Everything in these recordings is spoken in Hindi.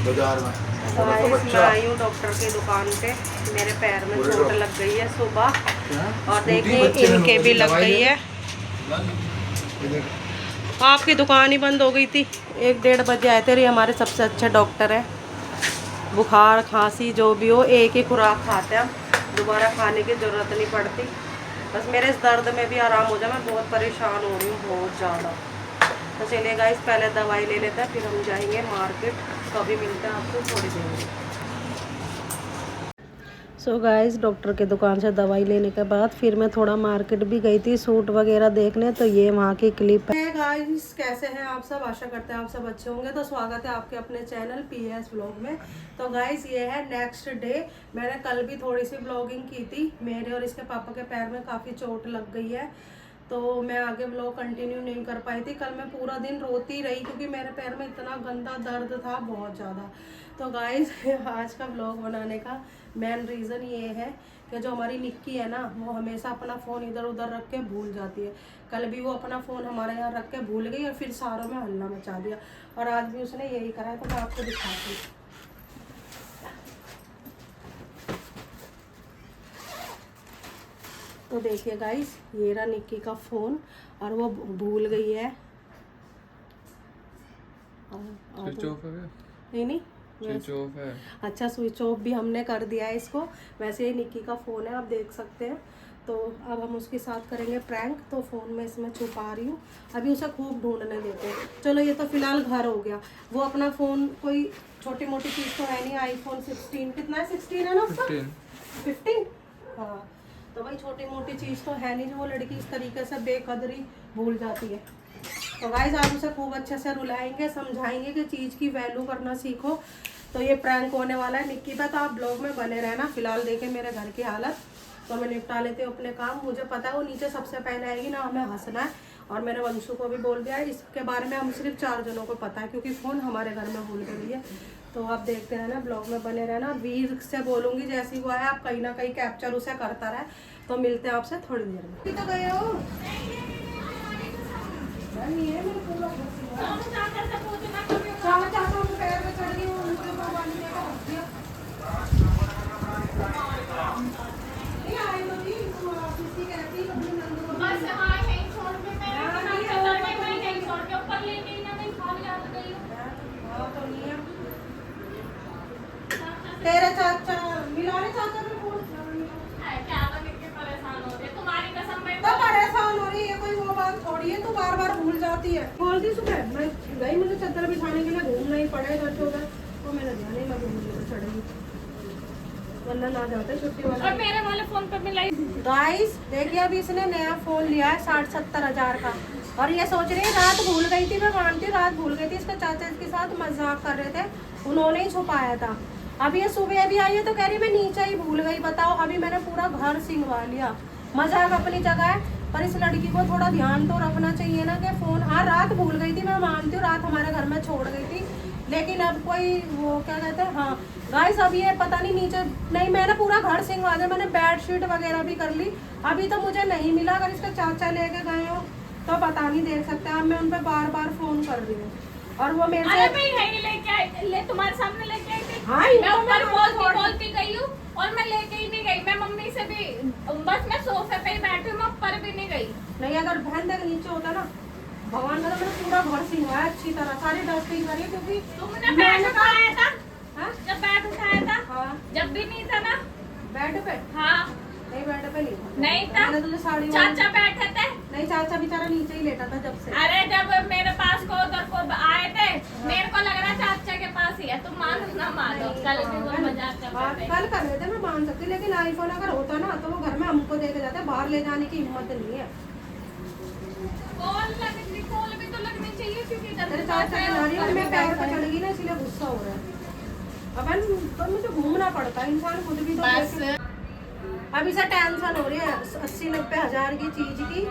बाजार में। तो मैं आई हूँ डॉक्टर की दुकान पे। मेरे पैर में चोट लग गई है सुबह, और देखिए इनके भी लग गई है। आपकी दुकान ही बंद हो गई थी। 1-1:30 बजे आए थे। हमारे सबसे अच्छे डॉक्टर है। बुखार खांसी जो भी हो एक ही खुराक खाते हैं, दोबारा खाने की ज़रूरत नहीं पड़ती। बस मेरे इस दर्द में भी आराम हो जाए, मैं बहुत परेशान हो रही हूँ बहुत ज़्यादा। तो चलिए गाइस, पहले दवाई ले लेते हैं, फिर हम जाएंगे मार्केट। तो अभी मिलते हैं आपको थोड़ी देर में। सो गाइस, डॉक्टर के दुकान से दवाई लेने के बाद फिर मैं थोड़ा मार्केट भी गई थी सूट वगैरह देखने। तो ये वहाँ की क्लिप है। गाइस, कैसे हैं आप सब? आशा करते हैं आप सब अच्छे होंगे। तो स्वागत है आपके अपने चैनल पीएस व्लॉग में। तो गाइस, ये है नेक्स्ट डे। मैंने कल भी थोड़ी सी ब्लॉगिंग की थी। मेरे और इसके पापा के पैर में काफ़ी चोट लग गई है, तो मैं आगे व्लॉग कंटिन्यू नहीं कर पाई थी। कल मैं पूरा दिन रोती रही क्योंकि मेरे पैर में इतना गंदा दर्द था, बहुत ज़्यादा। तो गाइस, आज का व्लॉग बनाने का मेन रीज़न ये है कि जो हमारी निक्की है ना, वो हमेशा अपना फ़ोन इधर उधर रख के भूल जाती है। कल भी वो अपना फ़ोन हमारे यहाँ रख के भूल गई और फिर सारों में हल्ला मचा दिया, और आज भी उसने यही करा है। तो मैं आपको दिखाती हूँ। तो देखिए गाइस, ये रहा निक्की का फ़ोन, और वो भूल गई है। स्विच ऑफ है? नहीं, स्विच ऑफ है। अच्छा, स्विच ऑफ भी हमने कर दिया है इसको। वैसे ही निक्की का फ़ोन है, आप देख सकते हैं। तो अब हम उसके साथ करेंगे प्रैंक। तो फ़ोन में इसमें छुपा रही हूँ, अभी उसे खूब ढूंढने देते हैं। चलो, ये तो फिलहाल घर हो गया। वो अपना फ़ोन कोई छोटी मोटी चीज़ तो है नहीं। iPhone 16, कितना है? 16 है ना उसका? 15। हाँ, तो भाई छोटी मोटी चीज़ तो है नहीं जो वो लड़की इस तरीके से बेकदरी भूल जाती है। तो गाइस, आप उसे खूब अच्छे से रुलाएंगे, समझाएंगे कि चीज़ की वैल्यू करना सीखो। तो ये प्रैंक होने वाला है निक्की पे, तो आप ब्लॉग में बने रहना। फिलहाल देखें मेरे घर की हालत, तो मैं निपटा लेती हूँ अपने काम। मुझे पता है वो नीचे सबसे पहले आएगी ना, हमें हंसना है। और मैंने वंशु को भी बोल दिया है, इसके बारे में हम सिर्फ 4 जनों को पता है, क्योंकि फ़ोन हमारे घर में भूल गई है। तो आप देखते रहना, ब्लॉग में बने रहना। वीर से बोलूँगी जैसी वो है, आप कहीं ना कहीं कैप्चर उसे करता रहे। तो मिलते हैं आपसे थोड़ी देर में। तो गए हो तेरे चाचा मिलाने चाचा को फोन तो परेशान हो रही है, कोई वो बात थोड़ी है। तू बार बार भूल जाती है। बोल दी सुबह मैं गई, मुझे चद्दर बिछाने के लिए घूमना ही पड़े इधर से उधर। तो मेरा ध्यान ही मैं घूमने चढ़ेगी, वरना ना जाते छुट्टी वाला। और मेरे वाले फोन पे मिलाई। गाइस देखिए, अभी इसने नया फोन लिया है 60-70 हज़ार का, और ये सोच रही है रात भूल गई थी। मैं मानती हूँ रात भूल गई थी। इसके चाचा इसके साथ मजाक कर रहे थे, उन्होंने ही छुपाया था। अब ये सुबह अभी आई है तो कह रही मैं नीचे ही भूल गई। बताओ, अभी मैंने पूरा घर सिंगवा लिया। मजाक अपनी जगह है, पर इस लड़की को थोड़ा ध्यान तो रखना चाहिए ना कि फ़ोन। हाँ, रात भूल गई थी, मैं मानती हूँ, रात हमारे घर में छोड़ गई थी। लेकिन अब कोई वो क्या कहते हैं, हाँ गाइस, अब ये पता नहीं नीचे नहीं, मैंने पूरा घर सिंगवा दिया। मैंने बेडशीट वगैरह भी कर ली, अभी तो मुझे नहीं मिला। अगर इसके चाचा लेके गए हो तो पता नहीं, देख सकते हैं। अब मैं उन पर बार बार फ़ोन कर रही हूँ, और वो मेरे अरे भाई है ही लेके आई, ले तुम्हारे सामने लेके आई थी। हाँ, मैं ऊपर बोलती गई हूँ, और मैं लेके ही नहीं गई। मैं मम्मी से भी बस मैं सोफे पे ही बैठी हूँ, मैं ऊपर भी नहीं गई। नहीं, अगर बहन तक नीचे होता ना, भगवान का, तो मैंने पूरा घर सिंगवाया अच्छी तरह, सारी डस्टिंग करी। क्योंकि तुमने बैट उठाया था? हाँ? जब बैट उठाया था? हाँ, जब भी नहीं था ना बेड पे। हाँ नहीं, बेड पे नहीं था। नहीं था। मैंने तुझे साड़ी चाचा बैठे थे। नहीं, चाचा बेचारा नीचे ही लेटा था जब से। अरे जब मेरे पास को उधर को आए थे, मेरे को लग रहा चाचा के पास ही है। तुम मानो ना मानो, कल भी वो मजाक कर रहे थे। कल कर रहे थे, मैं मान सकती, लेकिन आईफोन अगर होता ना तो वो घर में हमको देके जाते। बाहर ले जाने की हिम्मत नहीं है। कॉल भी तो लगनी चाहिए, क्योंकि तेरे चाचा की नारी में पैर पर चढ़ गई ना, इसलिए गुस्सा हो रहा है। अब मुझे घूमना पड़ता है, इंसान खुद भी तो। अब इसे टेंशन हो रही है 80-90 हज़ार की चीज की।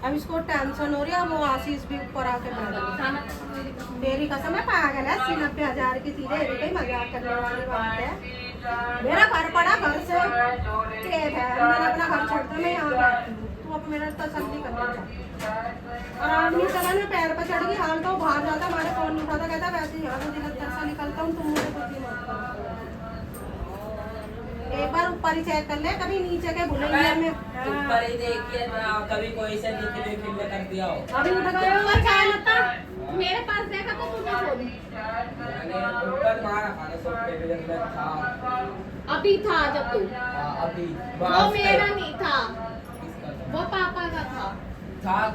अब इसको टेंशन हो रही है। वो आशीष भी ऊपर आके बैठ गया। मेरी कसम है, पागल है। 80-90 हज़ार की चीजें ये कोई मजाक करने वाली बात है। मेरा घर पड़ा, घर से खेत है, मैंने अपना घर छोड़ कर मैं यहाँ बैठी हूँ। तू अब मेरा तसल्ली करना चाहिए। और आदमी चला ना पैर पर चढ़ गई, हाल तो बाहर जाता, हमारे फोन नहीं उठाता, कहता वैसे यहाँ से दिल अच्छा निकलता हूँ, तुम मुझे ऊपर ही चेक कर ले, कभी नीचे के भूलेंगे में। ऊपर ही देखिए ना, कभी कोई से निकले फिर कर दिया हो। अभी उठ गए हो क्या लगता? मेरे पास देखा तो तूने फोन ऊपर मारा खाने सोफे पे जब मैं था। अभी था जब तू, अभी वो मेरा नहीं था, वो पापा का था।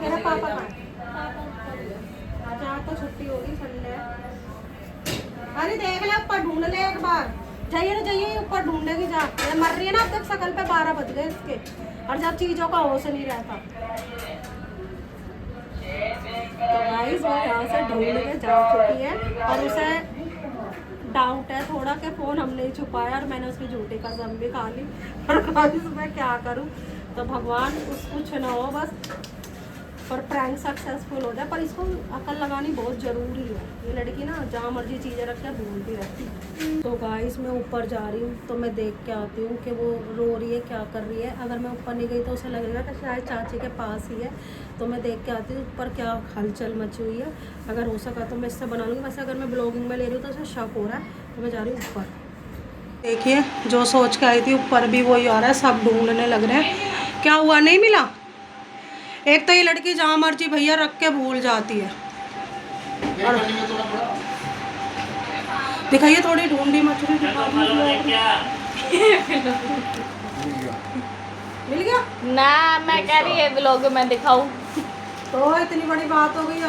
मेरा पापा का। पापा ऊपर गया। आज आज तो छुट्टी होगी, संडे है। अरे देख ले ऊपर ढूंढ ले एक बार, जाइए ना जाइए ऊपर ढूंढेगी जा। ये मर रही है ना अब तक, शकल पे 12 बज गए इसके, और जब चीजों का होश नहीं रहता। तो गाइस वो यहाँ से ढूंढ के जा चुकी है, और उसे डाउट है थोड़ा कि फोन हमने ही छुपाया, और मैंने उसकी झूठी कसम भी खा ली। और गाइस मैं क्या करूँ, तो भगवान कुछ ना हो बस, पर प्रैंक सक्सेसफुल हो जाए। पर इसको अकल लगानी बहुत ज़रूरी है, ये लड़की ना जहाँ मर्जी चीज़ें रख के भूलती रहती है। तो गाइस मैं ऊपर जा रही हूँ, तो मैं देख के आती हूँ कि वो रो रही है, क्या कर रही है। अगर मैं ऊपर नहीं गई तो उसे लगेगा कि शायद चाची के पास ही है, तो मैं देख के आती हूँ ऊपर क्या हलचल मची हुई है। अगर हो सका तो मैं इससे बना लूँगी, वैसे अगर मैं ब्लॉगिंग में ले रही हूँ तो उसे शक हो रहा है, तो मैं जा रही हूँ ऊपर। देखिए जो सोच के आई थी ऊपर भी वही आ रहा है, सब ढूंढने लग रहे हैं। क्या हुआ, नहीं मिला? एक तो ये लड़की जहाँ मर्जी भैया रख के भूल जाती है। और दिखाइए थोड़ी ढूंढी मछली मिल गया ना, मैं कह रही है ब्लॉग में दिखाऊं। तो इतनी बड़ी बात हो गई।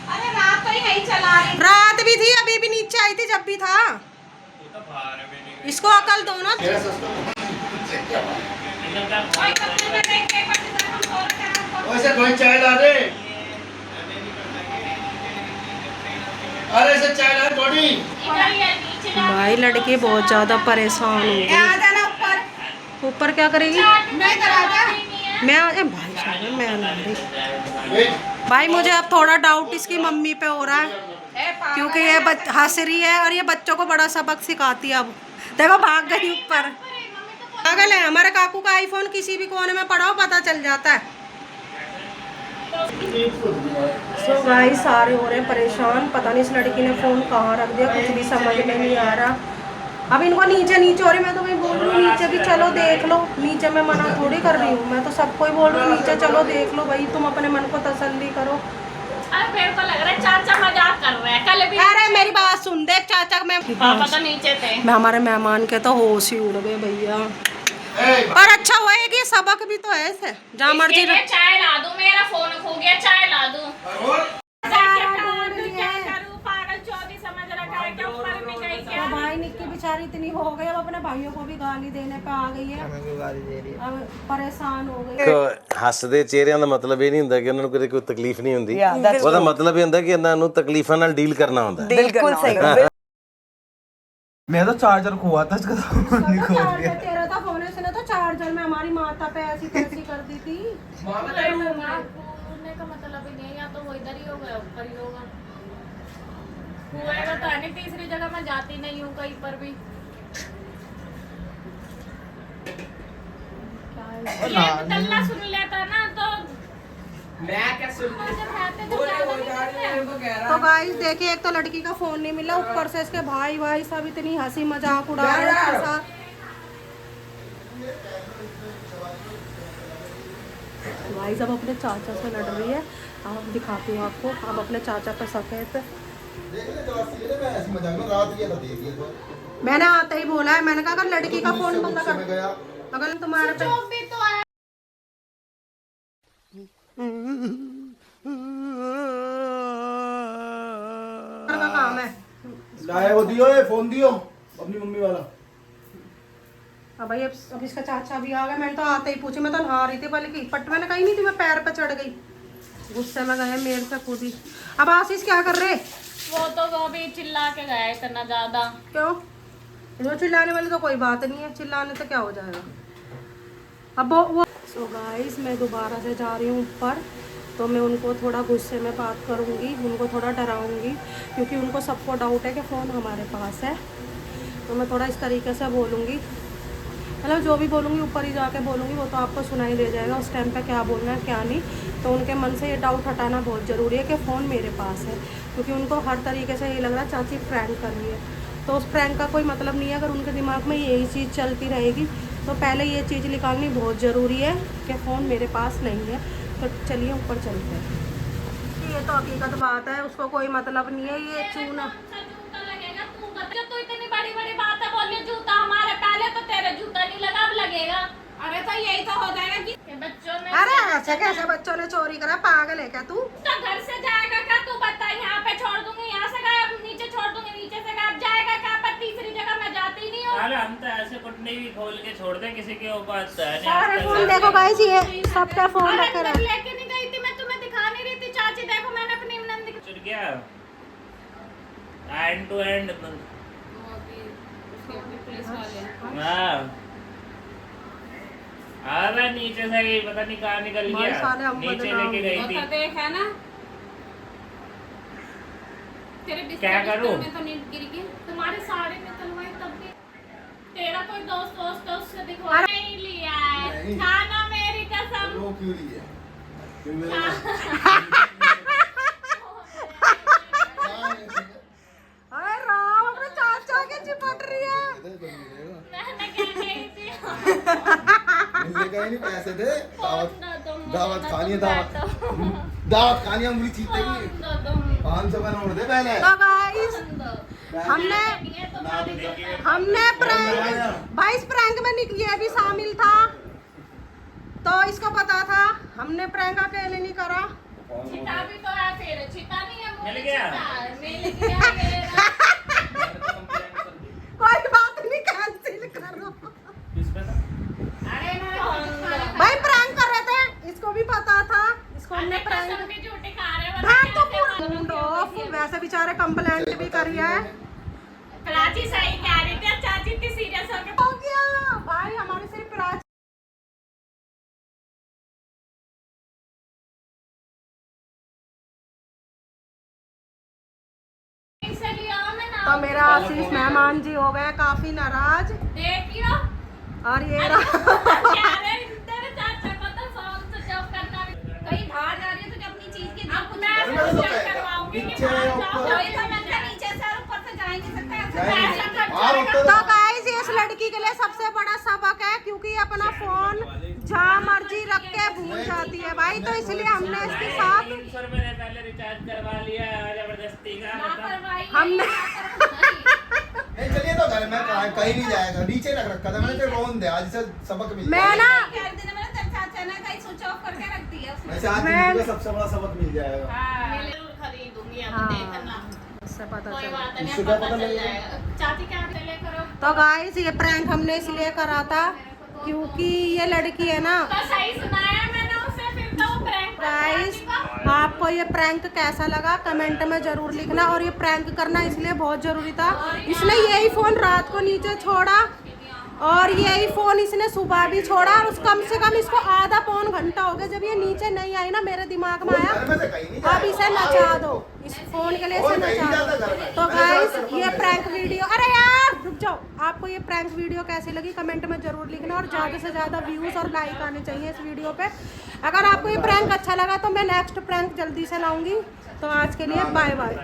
अरे रात तो यही चला रही। रात भी थी, अभी भी नीचे आई थी, जब भी था। इसको अकल दो ना। वैसे कोई चाय ला दे। अरे से चाय ला थोड़ी। भाई लड़की बहुत ज्यादा परेशान हो गई। ऊपर क्या करेगी? भाई मुझे अब थोड़ा डाउट इसकी मम्मी पे हो रहा है, क्योंकि ये हंस रही है और ये बच्चों को बड़ा सबक सिखाती है। अब देखो भाग गई ऊपर, पागल है। हमारे काकू का आईफोन किसी भी कोने में पड़ा हो पता चल जाता है। सो गाइस सारे हो रहे हैं परेशान, पता नहीं इस लड़की ने फ़ोन कहाँ रख दिया, कुछ भी समझ में नहीं आ रहा। अब इनको नीचे नीचे हो रही, मैं तो वही बोल रही हूँ नीचे भी चलो देख लो। नीचे मैं मना थोड़ी कर रही हूँ, मैं तो सबको ही बोल रही हूँ नीचे चलो देख लो भाई, तुम अपने मन को तसल्ली करो। अरे मेरे को लग रहा है चाचा मजाक कर रहे हैं। कल भी अरे मेरी बात सुन, देख चाचा मैं पापा तो नीचे थे। मैं हमारे मेहमान के तो होश ही उड़ गए भैया। और अच्छा हुआ है कि सबक भी तो है ऐसे, जहाँ मर्जी चाय ला दूं, मेरा फोन खो गया, चाय ला दूं। तो भाई निक्की बेचारी इतनी हो गई, अब अपने भाइयों को भी गाली देने पे आ गई है, अब परेशान हो गई। ਹੱਸਦੇ ਚਿਹਰਿਆਂ ਦਾ ਮਤਲਬ ਇਹ ਨਹੀਂ ਹੁੰਦਾ ਕਿ ਉਹਨਾਂ ਨੂੰ ਕੋਈ ਤਕਲੀਫ ਨਹੀਂ ਹੁੰਦੀ, ਉਹਦਾ ਮਤਲਬ ਇਹ ਹੁੰਦਾ ਕਿ ਇਹਨਾਂ ਨੂੰ ਤਕਲੀਫਾਂ ਨਾਲ ਡੀਲ ਕਰਨਾ ਹੁੰਦਾ। बिल्कुल सही। मैं तो चार्जर खोआ था, इसका तो नहीं खोल दिया। तेरा था फोन, इसने तो चार्जर में हमारी माता पे ऐसी तैसी कर दी थी। का मतलब ही नहीं, या तो वो इधर ही होगा ऊपर ही होगा। हुएगा तो नहीं, तीसरी जगह मैं जाती नहीं हूँ कहीं पर भी। ये तल्ला सुन लेता ना तो मैं क्या सुन तो गाइस देखिए, एक तो लड़की का फोन नहीं मिला, ऊपर से इसके भाई भाई सब इतनी हंसी मजाक उड़ा रहे हैं इसके साथ। भाई जब अपने चाचा से लड़ रही है, अब दिखाती हूँ आपको, अब अपने चाचा पे सफेद। मैंने आते ही बोला है, मैंने कहा अगर लड़की का फोन बंद कर, अगर तुम्हारे पे भी तो है। का काम है। लाए वो दियो, ये फोन दियो अपनी मम्मी वाला। अब भाई अब इसका चाचा भी आ गया। मैंने तो आते ही पूछी, मैं तो नहा रही थी बल्कि, पट मैंने कही नहीं थी, मैं पैर पे चढ़ गई, गुस्से में गए मेरे से खुद ही। अब आशीष क्या कर रहे? वो तो वो भी चिल्ला के गया इतना ज्यादा। क्यों? जो चिल्लाने वाली तो कोई बात नहीं है, चिल्लाने से क्या हो जाएगा। अब वो सो गाइस मैं दोबारा से जा रही हूँ ऊपर, तो मैं उनको थोड़ा गुस्से में बात करूँगी, उनको थोड़ा डराऊँगी, क्योंकि उनको सबको डाउट है कि फ़ोन हमारे पास है। तो मैं थोड़ा इस तरीके से बोलूँगी, मतलब जो भी बोलूँगी ऊपर ही जाके बोलूँगी, वो तो आपको सुनाई दे जाएगा उस टाइम पे क्या बोलना है क्या नहीं। तो उनके मन से ये डाउट हटाना बहुत ज़रूरी है कि फ़ोन मेरे पास है, क्योंकि उनको हर तरीके से ये लग रहा है चाची प्रैंक कर रही है। तो उस प्रैंक का कोई मतलब नहीं है। अगर उनके दिमाग में यही चीज़ चलती रहेगी तो पहले ये चीज़ निकालनी बहुत ज़रूरी है कि फ़ोन मेरे पास नहीं है। तो चलिए ऊपर चलते हैं। ये तो हकीकत बात है, उसको कोई मतलब नहीं है। ये चूना जूता लगेगा तू इतनी बड़ी बड़ी बात है बोलिए जूता हमारे, पहले तो तेरे जूता नहीं लगा अब लगेगा। अरे तो यही तो हो जाएगा कि बच्चों ने, अरे ऐसे कैसे बच्चों ने चोरी करा, पागल है क्या तू? तो घर से जाएगा क्या तू बता, यहाँ पे छोड़ दूंगी, यहाँ से गायब, नीचे छोड़ दूंगी, नीचे से गायब, जाएगा क्या? पर तीसरी जगह मैं जाती नहीं हूँ। अरे हम तो ऐसे कुटनी भी खोल के छोड़ दें किसी के ऊपर। सारे फोन देखो गाइस, ये सबका फोन अरे रखा अंदर है। लेके नहीं गई थी मैं, तुम्हें दिखा नहीं रही थी। चाची देखो मैंने अपनी नंद चुर गया एंड टू एंड। हाँ अरे नीचे से ही पता नहीं कहाँ निकल भाई साले गया, हम नीचे बदनाम लेके गई थी। देख है ना तेरे क्या करूं? में तो नीट गिर गई, तुम्हारे साड़ी में तलवाई तब भी तेरा कोई दोस्त है उससे दिखवा नहीं लिया है खाना, मेरी कसम। वो क्यों लिया? अरे राम, अपने चाचा के चिपट रही है। मैंने क्या कही थी? मिलेगा ही नहीं, पैसे दे। दावत खानी है, दावत खानी है, उंगली चीतेगी। 500 का नोट दे पहले। तो गाइस हमने प्रैंक, भाई इस प्रैंक में निकलिया भी शामिल था, तो इसको पता था। हमने प्रैंक अकेले नहीं करा। छिटा भी तो है, फिर छिटा नहीं है, मिल गया। मिल गया मेरा। कोई बात नहीं, कैंसिल करो। अरे मैं भाई प्रैंक कर रहे थे, इसको भी पता था। इसको हमने प्रैंक झूठे खा रहे भाग तो पूरा वैसे बेचारे कंप्लेंट भी करी है। प्राची सही कह रही थी, चाची इतनी सीरियस होके हो गया भाई, हमारे सिर्फ प्राची से लिया मैं ना। तो मेरा आशीष मेहमान जी हो गए काफी नाराज। देखियो और ये क्या रे तेरे चाचा को तो सॉन्ग से जॉब करना कहीं बाहर जा रही है तो अपनी चीज की अब मैं चेक करवाऊंगी कि बाहर जाओ, कोई तो मैं नीचे से और ऊपर से जा ही नहीं सकता, पैसा खर्च तो गाइस इस लड़की के लिए सबसे बड़ा सबक है, क्योंकि ये अपना फोन जहाँ मर्जी रख के भूल जाती है भाई। तो इसलिए हमने इसके साथ 300 रुपए ने पहले रिचार्ज करवा लिया है जबरदस्ती का। हमने नहीं चलिए तो घर में कहीं नहीं जाएगा, नीचे रख रखा था मैंने, तो रोन दे आज से सबक मिल मैं ना चाचा ने कहीं स्विच ऑफ करके रख दिया उसने। वैसे आज जिंदगी का सबसे बड़ा सबक मिल जाएगा। मैं जरूर खरीदूंगी अब, हाँ। देखना इससे पता कोई चला। बात नहीं, इससे अब क्या पता पता चल लगेगा? जाएगा। चाची क्या ले करो तो गाइस ये प्रैंक हमने इसलिए करा था क्योंकि ये लड़की है ना। तो सही सुनाया मैंने उसे, फिर तो वो प्रैंक गाइस आपको ये प्रैंक कैसा लगा कमेंट में जरूर लिखना। और ये प्रैंक करना इसलिए बहुत जरूरी था, इसने यही फोन रात को नीचे छोड़ा और यही फोन इसने सुबह भी छोड़ा। और उस कम से कम इसको आधा पौन घंटा हो गया जब ये नीचे नहीं आई ना, मेरे दिमाग में आया घर में से कहीं नहीं अब इसे नचा दो, इस फोन के लिए इसे नचा दो। तो गाइस ये प्रैंक वीडियो, अरे यार रुक जाओ, आपको ये प्रैंक वीडियो कैसी लगी कमेंट में जरूर लिखना। और ज़्यादा से ज़्यादा व्यूज़ और लाइक आने चाहिए इस वीडियो पे। अगर आपको ये प्रैंक अच्छा लगा तो मैं नेक्स्ट प्रैंक जल्दी से लाऊंगी। तो आज के लिए बाय बाय।